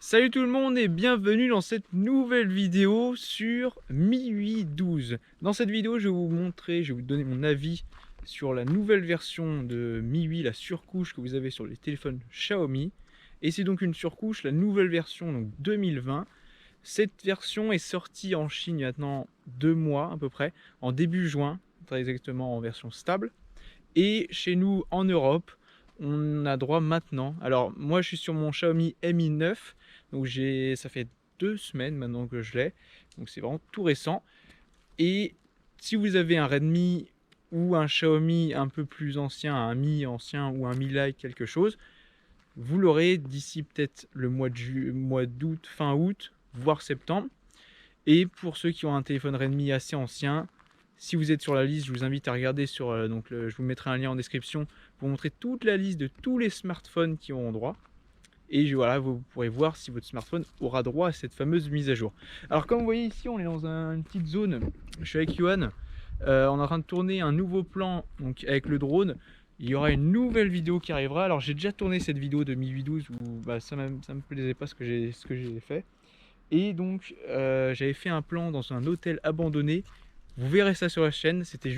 Salut tout le monde et bienvenue dans cette nouvelle vidéo sur MIUI 12. Dans cette vidéo, je vais vous montrer, je vais vous donner mon avis sur la nouvelle version de MIUI, la surcouche que vous avez sur les téléphones Xiaomi. Et c'est donc une surcouche, la nouvelle version donc 2020. Cette version est sortie en Chine il y a maintenant 2 mois à peu près, en début juin, très exactement en version stable. Et chez nous en Europe, on a droit maintenant. Alors moi je suis sur mon Xiaomi Mi 9, donc ça fait 2 semaines maintenant que je l'ai, donc c'est vraiment tout récent. Et si vous avez un Redmi ou un Xiaomi un peu plus ancien, un Mi ancien ou un Mi Lite quelque chose, vous l'aurez d'ici peut-être le mois d'août, fin août, voire septembre. Et pour ceux qui ont un téléphone Redmi assez ancien, si vous êtes sur la liste, je vous invite à regarder sur, je vous mettrai un lien en description pour montrer toute la liste de tous les smartphones qui auront droit. Et voilà, vous pourrez voir si votre smartphone aura droit à cette fameuse mise à jour. Alors comme vous voyez ici, on est dans une petite zone. Je suis avec Yohan. On est en train de tourner un nouveau plan donc avec le drone. Il y aura une nouvelle vidéo qui arrivera. Alors j'ai déjà tourné cette vidéo de MIUI 12 où ça me plaisait pas ce que j'ai fait. Et donc j'avais fait un plan dans un hôtel abandonné. Vous verrez ça sur la chaîne, c'était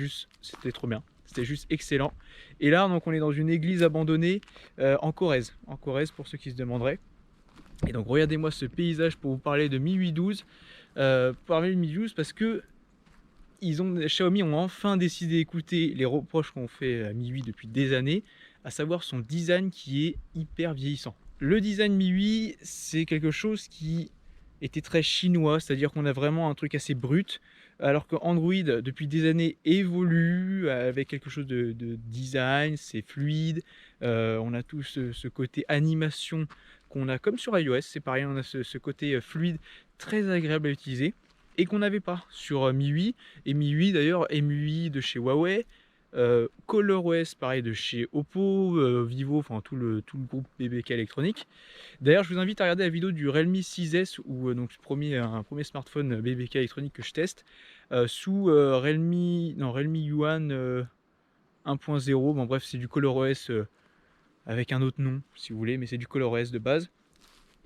trop bien, c'était juste excellent. Et là donc on est dans une église abandonnée en Corrèze pour ceux qui se demanderaient. Et donc regardez-moi ce paysage pour vous parler de MIUI 12. Parler de MIUI 12 parce que Xiaomi ont enfin décidé d'écouter les reproches qu'on fait à MIUI depuis des années, à savoir son design qui est hyper vieillissant. Le design MIUI, c'est quelque chose qui était très chinois, c'est-à-dire qu'on a vraiment un truc assez brut, alors que Android depuis des années évolue avec quelque chose de design, c'est fluide, on a tout ce côté animation qu'on a comme sur iOS, c'est pareil, on a ce côté fluide très agréable à utiliser et qu'on n'avait pas sur MIUI. Et MIUI d'ailleurs, MIUI de chez Huawei, ColorOS pareil de chez Oppo, Vivo, enfin tout le groupe BBK électronique. D'ailleurs, je vous invite à regarder la vidéo du Realme 6S, où donc un premier smartphone BBK électronique que je teste, sous Realme Yuan 1.0. Bon bref, c'est du ColorOS avec un autre nom si vous voulez, mais c'est du ColorOS de base.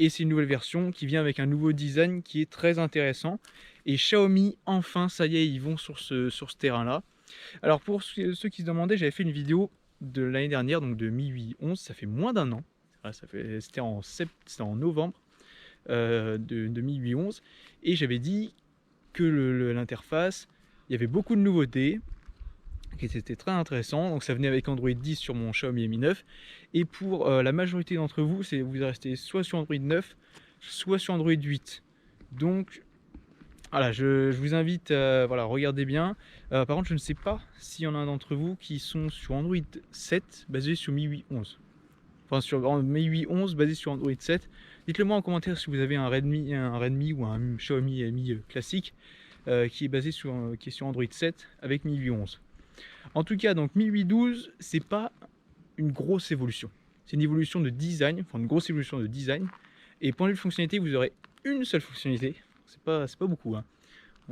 Et c'est une nouvelle version qui vient avec un nouveau design qui est très intéressant. Et Xiaomi, enfin, ça y est, ils vont sur ce terrain-là. Alors pour ceux qui se demandaient, j'avais fait une vidéo de l'année dernière, donc de MIUI 11, ça fait moins d'un an. C'était en novembre de MIUI 11. Et j'avais dit que l'interface, il y avait beaucoup de nouveautés, qui était très intéressant. Donc ça venait avec Android 10 sur mon Xiaomi Mi 9. Et pour la majorité d'entre vous, vous restez soit sur Android 9, soit sur Android 8. Donc voilà, je vous invite à regarder bien. Par contre, je ne sais pas s'il y en a d'entre vous qui sont sur Android 7 basé sur MIUI 11. Enfin, sur MIUI 11 basé sur Android 7. Dites-le moi en commentaire si vous avez un Redmi ou un Xiaomi Mi classique qui est sur Android 7 avec MIUI 11. En tout cas, donc MIUI 12, c'est pas une grosse évolution. C'est une évolution de design, enfin une grosse évolution de design. Et point de vue fonctionnalité, vous aurez une seule fonctionnalité. C'est pas beaucoup, hein.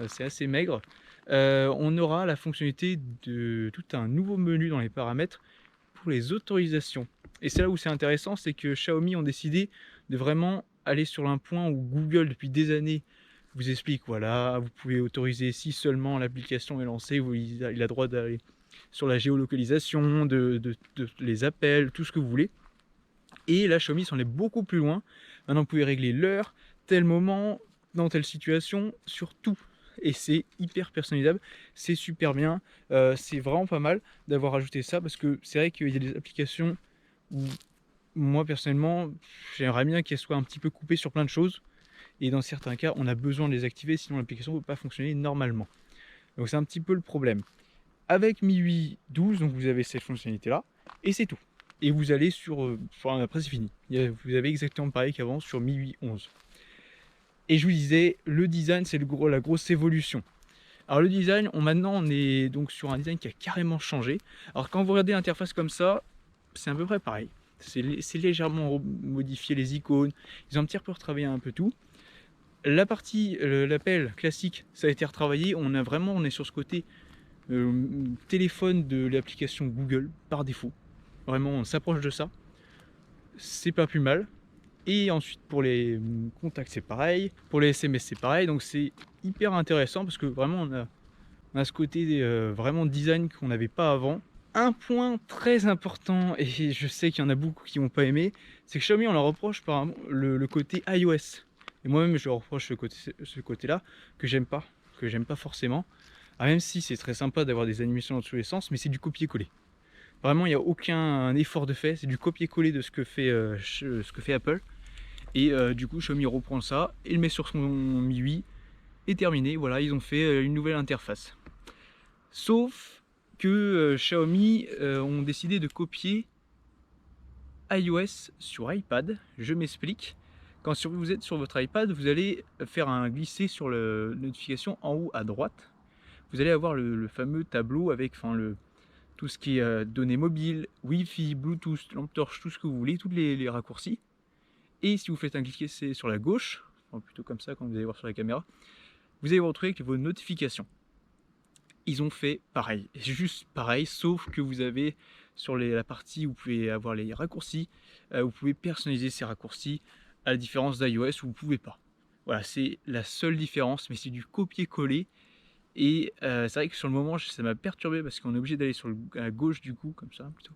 C'est assez maigre. On aura la fonctionnalité de tout un nouveau menu dans les paramètres pour les autorisations. Et c'est là où c'est intéressant, c'est que Xiaomi ont décidé de vraiment aller sur un point où Google depuis des années vous explique, voilà, vous pouvez autoriser si seulement l'application est lancée, il a droit d'aller sur la géolocalisation, les appels, tout ce que vous voulez. Et là, Xiaomi s'en est beaucoup plus loin. Maintenant, vous pouvez régler l'heure, tel moment, dans telle situation, sur tout. Et c'est hyper personnalisable, c'est super bien, c'est vraiment pas mal d'avoir ajouté ça parce que c'est vrai qu'il y a des applications où moi personnellement j'aimerais bien qu'elles soient un petit peu coupées sur plein de choses et dans certains cas on a besoin de les activer sinon l'application ne peut pas fonctionner normalement. Donc c'est un petit peu le problème. Avec MIUI 12, donc vous avez cette fonctionnalité là et c'est tout. Et vous allez enfin, après c'est fini. Vous avez exactement pareil qu'avant sur MIUI 11. Et je vous disais, le design, c'est la grosse évolution. Alors le design, maintenant on est donc sur un design qui a carrément changé. Alors quand vous regardez l'interface comme ça, c'est à peu près pareil. C'est légèrement modifié les icônes, ils ont un petit peu retravaillé un peu tout. La partie, l'appel classique, ça a été retravaillé. On est sur ce côté téléphone de l'application Google par défaut. Vraiment, on s'approche de ça. C'est pas plus mal. Et ensuite pour les contacts c'est pareil, pour les SMS c'est pareil, donc c'est hyper intéressant parce que vraiment on a ce côté vraiment design qu'on n'avait pas avant. Un point très important, et je sais qu'il y en a beaucoup qui n'ont pas aimé, c'est que Xiaomi on leur reproche par le côté iOS. Et moi-même je leur reproche ce côté-là que j'aime pas forcément. Ah, même si c'est très sympa d'avoir des animations dans tous les sens, mais c'est du copier-coller. Vraiment il n'y a aucun effort de fait, c'est du copier-coller de ce que fait Apple. Et du coup Xiaomi reprend ça et le met sur son Mi 8 et terminé. Voilà, ils ont fait une nouvelle interface. Sauf que Xiaomi ont décidé de copier iOS sur iPad. Je m'explique. Quand vous êtes sur votre iPad, vous allez faire un glisser sur la notification en haut à droite. Vous allez avoir le fameux tableau avec tout ce qui est données mobiles, Wi-Fi, Bluetooth, lampe torche, tout ce que vous voulez, tous les raccourcis. Et si vous faites un glisser sur la gauche, enfin plutôt comme ça quand vous allez voir sur la caméra, vous allez vous retrouver avec vos notifications. Ils ont fait pareil, juste pareil, sauf que vous avez sur la partie où vous pouvez avoir les raccourcis, vous pouvez personnaliser ces raccourcis, à la différence d'iOS où vous ne pouvez pas. Voilà, c'est la seule différence, mais c'est du copier-coller. Et c'est vrai que sur le moment, ça m'a perturbé parce qu'on est obligé d'aller à la gauche du coup, comme ça plutôt,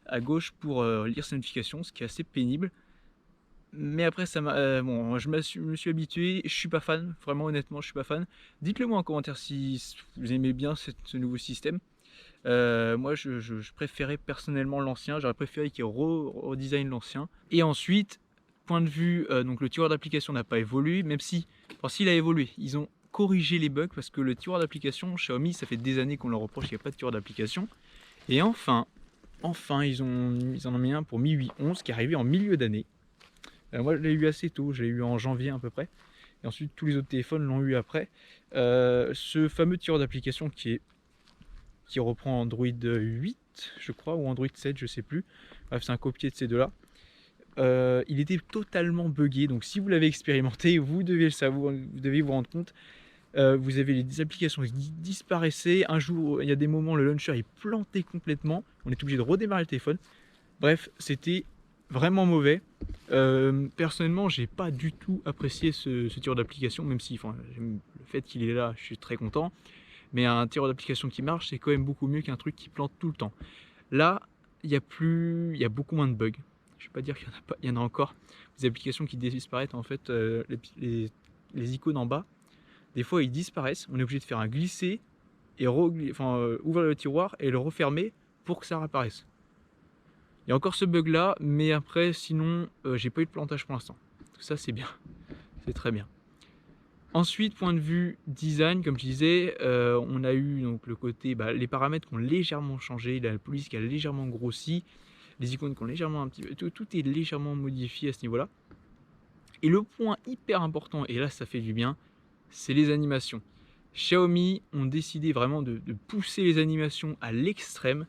à gauche pour lire ces notifications, ce qui est assez pénible. Mais après, bon, je me suis habitué, je suis pas fan, vraiment honnêtement, je suis pas fan. Dites-le moi en commentaire si vous aimez bien ce nouveau système. Moi, je préférais personnellement l'ancien, j'aurais préféré qu'ils redesign l'ancien. Et ensuite, point de vue, donc le tiroir d'application n'a pas évolué, même si, enfin, s'il a évolué, ils ont corrigé les bugs parce que le tiroir d'application, Xiaomi, ça fait des années qu'on leur reproche qu'il n'y a pas de tiroir d'application. Et enfin, ils en ont mis un pour Mi 8 11 qui est arrivé en milieu d'année. Moi, je l'ai eu assez tôt, je l'ai eu en janvier à peu près. Et ensuite, tous les autres téléphones l'ont eu après. Ce fameux tireur d'application qui reprend Android 8, je crois, ou Android 7, je sais plus. Bref, c'est un copier de ces deux-là. Il était totalement buggé, donc si vous l'avez expérimenté, vous devez le savoir, vous devez vous rendre compte. Vous avez des applications qui disparaissaient. Un jour, il y a des moments, le launcher est planté complètement. On est obligé de redémarrer le téléphone. Bref, c'était vraiment mauvais. Personnellement, j'ai pas du tout apprécié ce tireur d'application, même si le fait qu'il est là, je suis très content. Mais un tireur d'application qui marche, c'est quand même beaucoup mieux qu'un truc qui plante tout le temps. Là, il y a beaucoup moins de bugs. Je ne vais pas dire qu'il n'y en a pas, il y en a encore. Des applications qui disparaissent, en fait, les icônes en bas, des fois ils disparaissent. On est obligé de faire un glisser et ouvrir le tiroir et le refermer pour que ça réapparaisse. Il y a encore ce bug là, mais après sinon j'ai pas eu de plantage pour l'instant. Ça c'est bien, c'est très bien. Ensuite, point de vue design, comme je disais, on a eu donc le côté, les paramètres qui ont légèrement changé, la police qui a légèrement grossi, les icônes qui ont légèrement tout est légèrement modifié à ce niveau là. Et le point hyper important, et là ça fait du bien, c'est les animations. Xiaomi ont décidé vraiment de pousser les animations à l'extrême,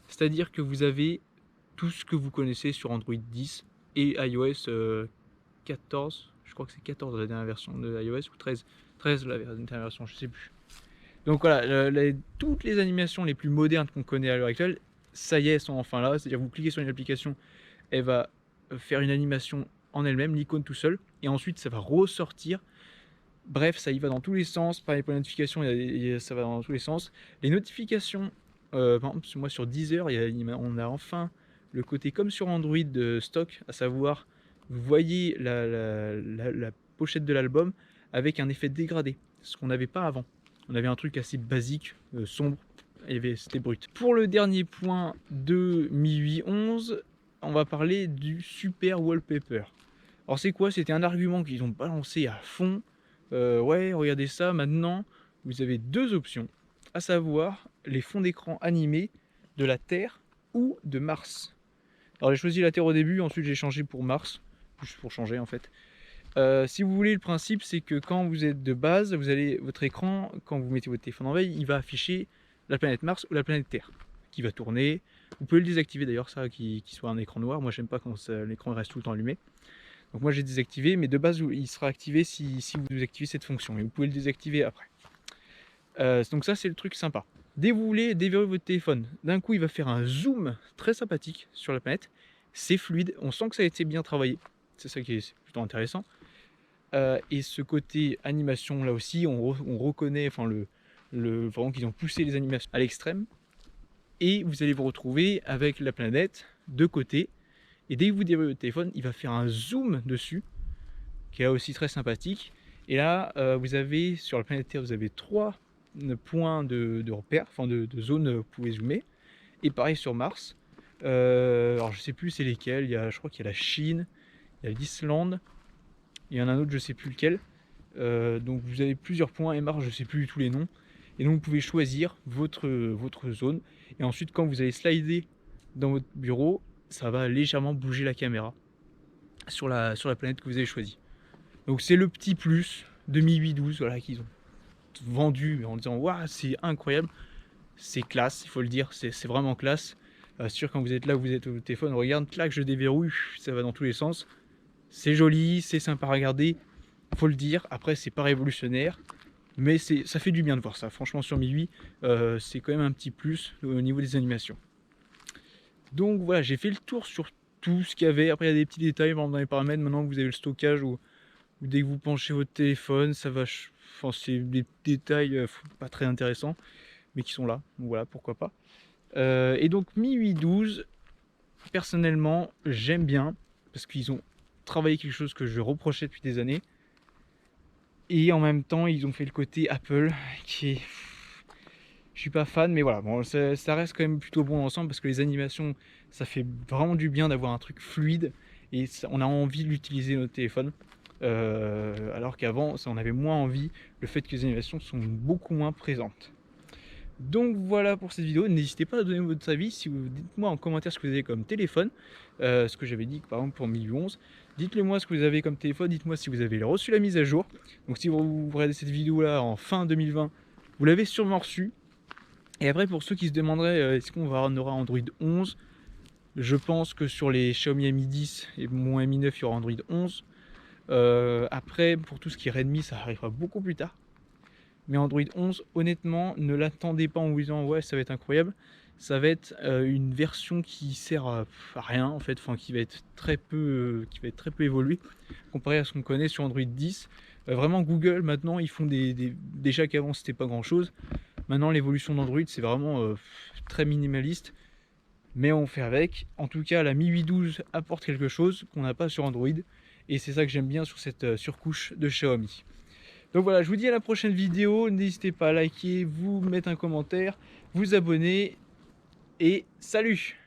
c'est-à-dire que vous avez tout ce que vous connaissez sur Android 10 et iOS 14, je crois que c'est 14 la dernière version de iOS ou 13 la dernière version, je sais plus. Donc voilà, toutes les animations les plus modernes qu'on connaît à l'heure actuelle, ça y est, sont enfin là. C'est-à-dire vous cliquez sur une application, elle va faire une animation en elle-même, l'icône tout seul, et ensuite ça va ressortir. Bref, ça y va dans tous les sens. Pareil pour les notifications, ça va dans tous les sens. Les notifications, par exemple, moi sur Deezer, on a enfin le côté comme sur Android de stock, à savoir, vous voyez la pochette de l'album avec un effet dégradé, ce qu'on n'avait pas avant. On avait un truc assez basique, sombre, c'était brut. Pour le dernier point de Mi 8 11, on va parler du super wallpaper. Alors c'est quoi? C'était un argument qu'ils ont balancé à fond. Ouais, regardez ça, maintenant, vous avez deux options, à savoir les fonds d'écran animés de la Terre ou de Mars. Alors j'ai choisi la Terre au début, ensuite j'ai changé pour Mars, juste pour changer en fait. Si vous voulez, le principe c'est que quand vous êtes de base, votre écran, quand vous mettez votre téléphone en veille, il va afficher la planète Mars ou la planète Terre, qui va tourner. Vous pouvez le désactiver d'ailleurs, ça, qui soit un écran noir. Moi j'aime pas quand l'écran reste tout le temps allumé. Donc moi j'ai désactivé, mais de base il sera activé si vous activez cette fonction, et vous pouvez le désactiver après. Donc ça c'est le truc sympa. Dès que vous voulez déverrouiller votre téléphone, d'un coup il va faire un zoom très sympathique sur la planète. C'est fluide, on sent que ça a été bien travaillé. c'est ça qui est c'est plutôt intéressant. Et ce côté animation là aussi, on reconnaît enfin vraiment qu'ils ont poussé les animations à l'extrême. Et vous allez vous retrouver avec la planète de côté. Et dès que vous déverrouillez votre téléphone, il va faire un zoom dessus, qui est aussi très sympathique. Et là, vous avez sur la planète Terre, vous avez 3 points de repère, enfin de zones où vous pouvez zoomer. Et pareil sur Mars. Alors je sais plus c'est lesquels. Je crois qu'il y a la Chine, il y a l'Islande, il y en a un autre, je sais plus lequel. Donc vous avez plusieurs points et Mars, je sais plus tous les noms. Et donc vous pouvez choisir votre zone. Et ensuite, quand vous allez slider dans votre bureau, ça va légèrement bouger la caméra sur la planète que vous avez choisie. Donc c'est le petit plus de Mi 812 voilà, qu'ils ont vendu en disant waouh, c'est incroyable, c'est classe, il faut le dire, c'est vraiment classe. Sûr, quand vous êtes là, vous êtes au téléphone, regarde, clac, je déverrouille, ça va dans tous les sens. C'est joli, c'est sympa à regarder, faut le dire. Après, c'est pas révolutionnaire, mais ça fait du bien de voir ça. Franchement, sur Mi 8, c'est quand même un petit plus au niveau des animations. Donc voilà, j'ai fait le tour sur tout ce qu'il y avait. Après, il y a des petits détails dans les paramètres. Maintenant que vous avez le stockage ou dès que vous penchez votre téléphone, ça va. Enfin, c'est des détails pas très intéressants, mais qui sont là. Donc voilà, pourquoi pas. Et donc Mi 812, personnellement, j'aime bien parce qu'ils ont travaillé quelque chose que je reprochais depuis des années. Et en même temps, ils ont fait le côté Apple qui est. Je suis pas fan, mais voilà, bon, ça reste quand même plutôt bon ensemble parce que les animations, ça fait vraiment du bien d'avoir un truc fluide et on a envie de l'utiliser notre téléphone. Alors qu'avant, on avait moins envie, le fait que les animations sont beaucoup moins présentes. Donc voilà pour cette vidéo, n'hésitez pas à donner votre avis, dites-moi en commentaire ce que vous avez comme téléphone, ce que j'avais dit par exemple pour 1011, dites-le moi ce que vous avez comme téléphone, dites-moi si vous avez reçu la mise à jour, donc si vous regardez cette vidéo là en fin 2020, vous l'avez sûrement reçu. Et après, pour ceux qui se demanderaient est-ce qu'on aura Android 11, je pense que sur les Xiaomi Mi 10 et mon Mi 9 il y aura Android 11. Après, pour tout ce qui est Redmi, ça arrivera beaucoup plus tard. Mais Android 11, honnêtement, ne l'attendez pas en vous disant ouais, ça va être incroyable. Ça va être une version qui sert à rien en fait, enfin qui va être très peu évoluée comparé à ce qu'on connaît sur Android 10. Vraiment, Google maintenant, ils font déjà qu'avant c'était pas grand chose. Maintenant, l'évolution d'Android, c'est vraiment très minimaliste, mais on fait avec. En tout cas, la Mi 812 apporte quelque chose qu'on n'a pas sur Android, et c'est ça que j'aime bien sur cette surcouche de Xiaomi. Donc voilà, je vous dis à la prochaine vidéo. N'hésitez pas à liker, vous mettre un commentaire, vous abonner, et salut!